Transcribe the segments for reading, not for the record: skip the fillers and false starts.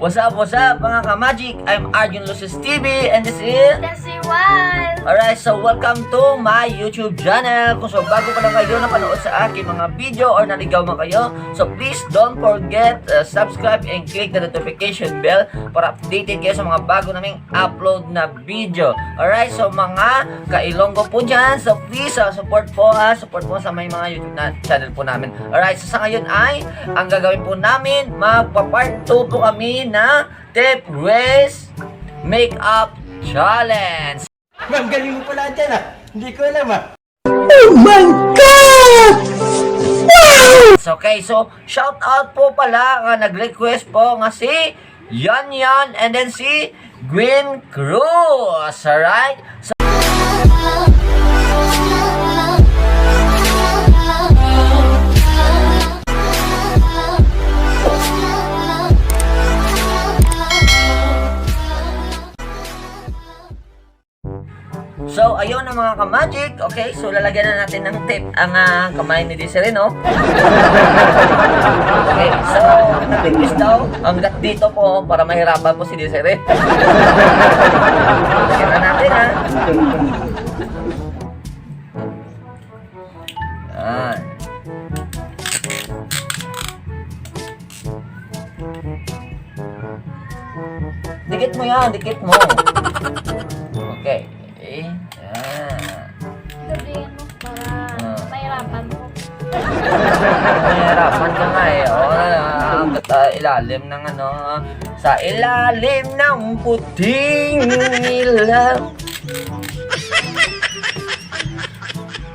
What's up mga ka-magic? I'm Arjun Lucis TV and this is Desi Wild! Alright, so welcome to my YouTube channel. Kung so bago pa lang kayo napanood sa aking mga video or naligaw man kayo, so please don't forget subscribe and click the notification bell para updated kayo sa mga bago naming upload na video. Alright, so mga ka-Ilonggo po dyan, so please support po sa may mga YouTube channel po namin. Alright, so sa ngayon ay ang gagawin po namin, magpa-part 2 po kami na Tip Race Makeup Challenge. Ma'am, galing mo pala dyan ah. Hindi ko alam ah. Okay, so shout out po pala nga nag-request po nga si Yan and then si Green Cruz. Alright? So, So, ayun na mga ka-magic. Okay, so lalagyan na natin ng tape ang kamay ni Desiree, no? Okay, so natipis daw hanggat dito po para mahirapan po si Desiree. Lagyan na natin, ha? Yan. Dikit mo yan, dikit mo. Okay. Yan. Gabriel mo para mahirapan mo. Mahirapan ka nga eh. Hanggat ilalim ng sa ilalim ng puting ilaw.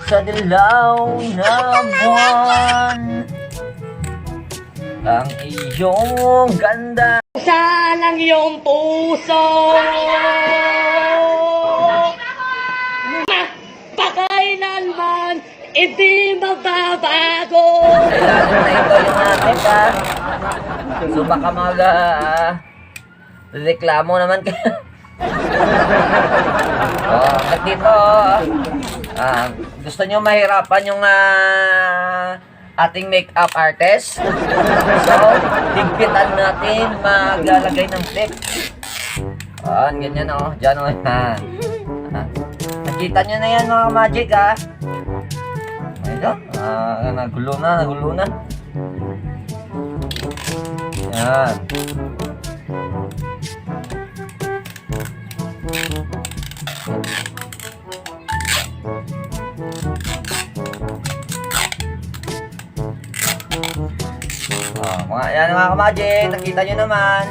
Sa dilaw na buwan. Ang iyong ganda. Saan ang iyong puso? Pakailanman, hindi magbabago. Kailangan na ito yung natin ha. So baka reklamo naman kayo. At dito gusto nyo mahirapan yung ating makeup artist. So higpitan natin maglalagay ng tip. Ganyan o. Diyan o. Nakita nyo na yan mga magic ha. Ayun. Nagulo na. Yan. Yan mga ka-magic. Nakita nyo naman.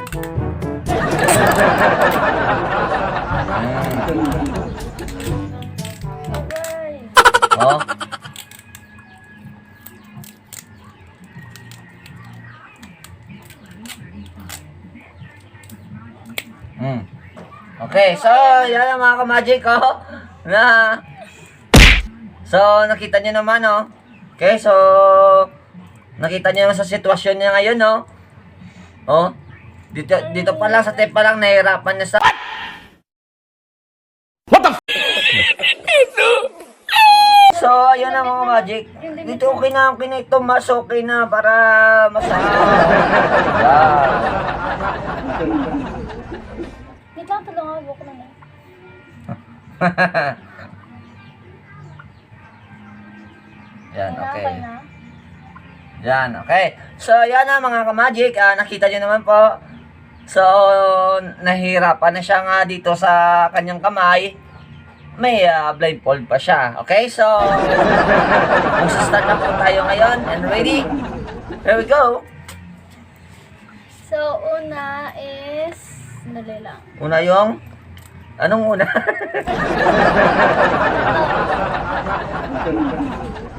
Oh. Okay, so yan ang mga ka-magic So nakita niyo naman Okay, so nakita niyo sa sitwasyon niya ngayon dito pa lang sa tape pa lang nahihirapan niya sa So, ayun na mga magic. Dito okay na ito. Mas okay na para Wait lang, tulungan mo ko na. Yan, okay. Yan, okay. So, yan na mga ka-magic. Nakita nyo naman po. So, nahihirapan na siya nga dito sa kanyang kamay. May blindfold pa siya. Okay, so mag-start na po tayo ngayon. And ready? Here we go. So, una is... Dali lang. Una yung... Anong una?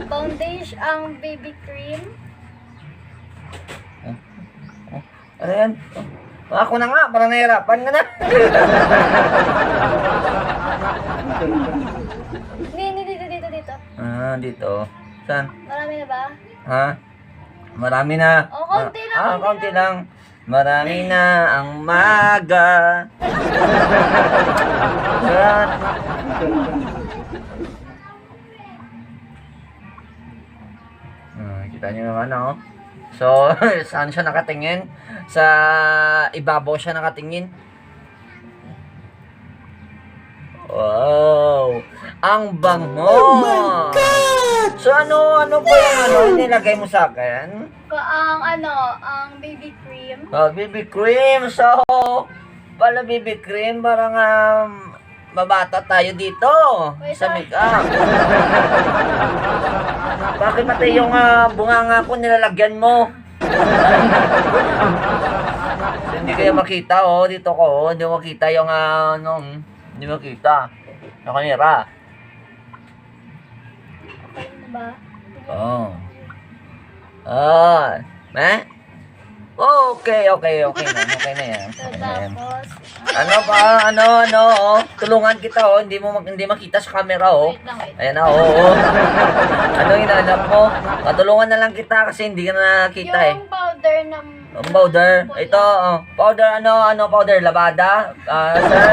Foundation ang baby cream. Ano yan? Ako na nga, parang nahirapan ka na. Dito. Dito. Saan? Marami na ba? Ha? Marami na. Konti lang. Konti lang. Marami na ang maga. Kita nyo naman So, saan siya nakatingin? Sa ibabaw siya nakatingin. Wow! Ang bango! Oh my God! So, ano po yung nilagay mo sa akin? Ang baby cream. Oh, BB cream. So, pala BB cream, parang mabata tayo dito Wait, sa sorry. makeup. Bakit pati yung bunganga ko nilalagyan mo? So, hindi kayo makita, oh. Dito ko, oh. Hindi mo makita yung hindi mo makita. Yung kanira. Okay na ba? Oh. Ah. Okay na. Okay na yan. So, Okay na yan. tapos, Ano ba? Oh. Tulungan kita, oh. Hindi makita sa camera, oh. wait lang. Ayan na, oh. Ano hinahanap mo? Patulungan na lang kita kasi hindi ka na nakita, eh. Yung powder ng... Ang powder. Ito, powder, powder? Labada? Sir?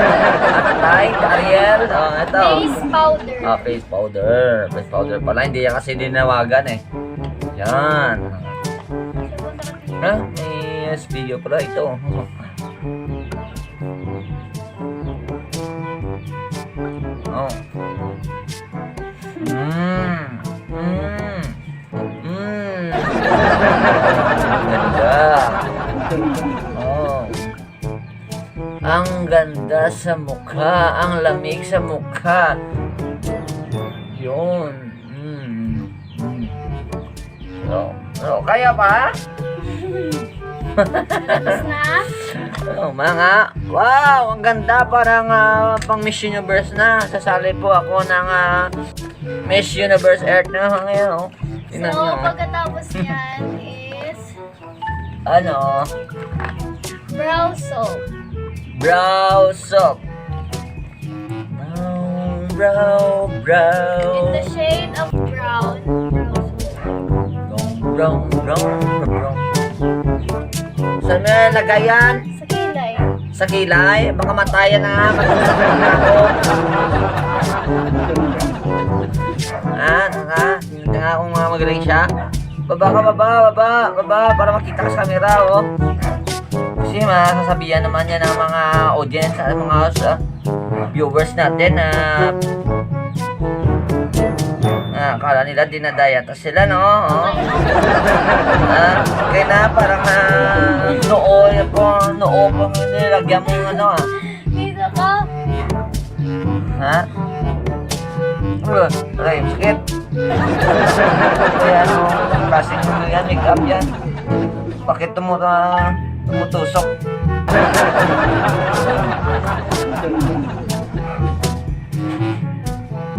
Tide? Ariel? Ito. Face powder. Face powder. Face powder pala. Hindi yan kasi dinawagan, eh. Yan. May video pala ito. Oh. Ganda. Oh. Ang ganda sa mukha, ang lamig sa mukha. Yun. So, kaya pa? Tapos na. Wow, ang ganda, parang pang Miss Universe na. Sasali po ako ng Miss Universe Earth na ngayon, oh. Tingnan So, nyo. pagkatapos yan is brow soap. Brow soap. Brow. In the shade of brown. Brow soap. Brown. Saan mo nilagay yan? Sa kilay. Sa kilay? Baka matayan na. Matusok na ako. Hindi nga kung magaling siya. Baba. Para makita ka sa camera, oh. Kasi masasabihan naman yan ng mga audience, mga viewers natin na akala nila dinadayata sila, no? Oh. Okay na, parang noo pang nilagyan mo yung Dito ka. Ha? Aray, sakit. Kaya klaseng yan, make-up yan. Bakit tumutusok?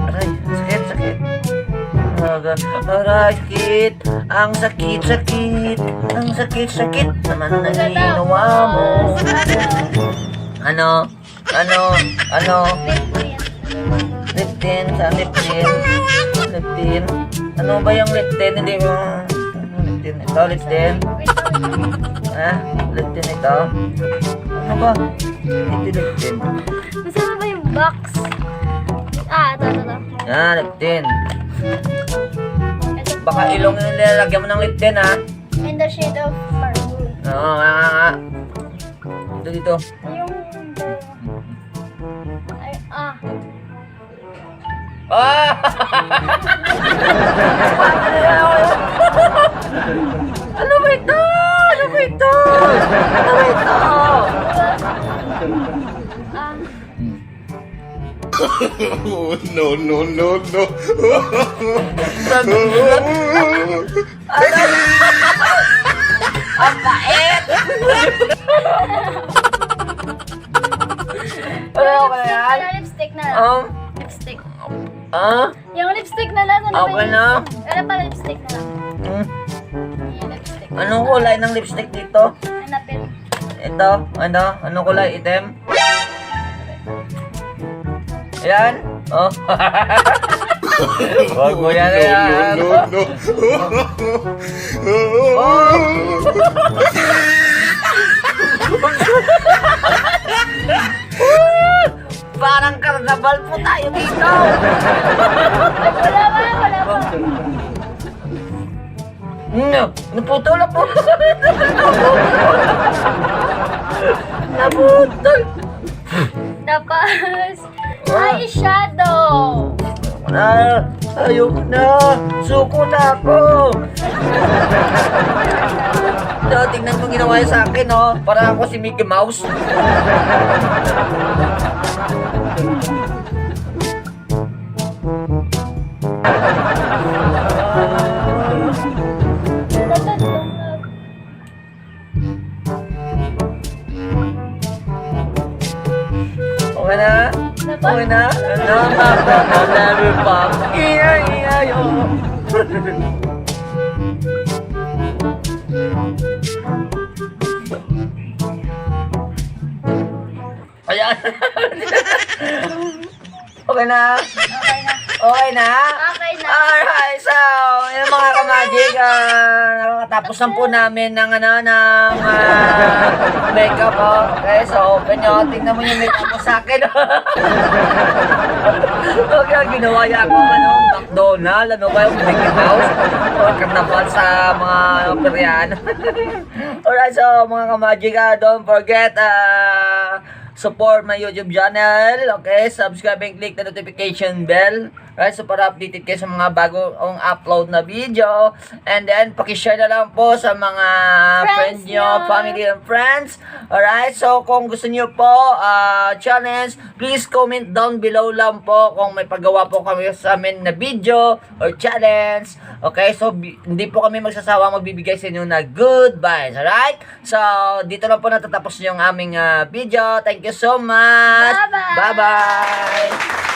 Aray, sakit. Aray, sakit. Ang sakit. Ang sakit naman na ginawa mo. Ano? Lip tint. Saan lip tint? Ano ba yung lip tint? Hindi mo. Lip tint. Ito, lip tint. Lip tint ito. Ano ba? Ito lip tint. Masama ba yung box? Ito. Lip tint. Ito Baka po. ilong yung nilalagyan mo ng lip tint, ha? In the shade of maroon. Oo, nga. Dito. Yung... Ano ba ito? No. Ang bait! Ano ba yan? Yung lipstick na lang. Lipstick. Yung lipstick na lang. Ano Okay na. Ano pa lipstick na lang? Yung lipstick. Anong kulay ng lipstick dito? Hanapin. Ito? Anong kulay? Itim? Ayan? Oh. Wag mo yan. No. Parang karnaval po tayo dito. Wala pa. Naputol. Naputol. Tapos, eyeshadow. Ayoko na. Suko na ako. So, tingnan mo ginawa niya sa akin, oh. Para ako si Mickey Mouse. Okay na? Okay na? Never pop. Yo. Ayan. Okay na? Okay na. Okay na? Okay na. Alright, so, yun mga ka-magic, nakakatapos na po namin ng, makeup, oh. Okay, so, open nyo, tingnan mo yung makeup mo sa akin, okay, ginawa niya ako, McDonald, ano ba yung Mickey Mouse, o karnaval sa mga peryan. Alright, so, mga ka-magic, don't forget, support my YouTube channel, okay? Subscribe and click the notification bell, right? So, para updated kayo sa mga bagong upload na video. And then, pakishare na lang po sa mga friends nyo, family and friends. Alright? So, kung gusto nyo po, challenge, please comment down below lang po kung may paggawa po kami sa amin na video or challenge. Okay? So, hindi po kami magsasawa magbibigay sa inyo na good vibes. Alright? So, dito lang po natatapos yung aming video. Thank you so much. Bye-bye. Bye-bye.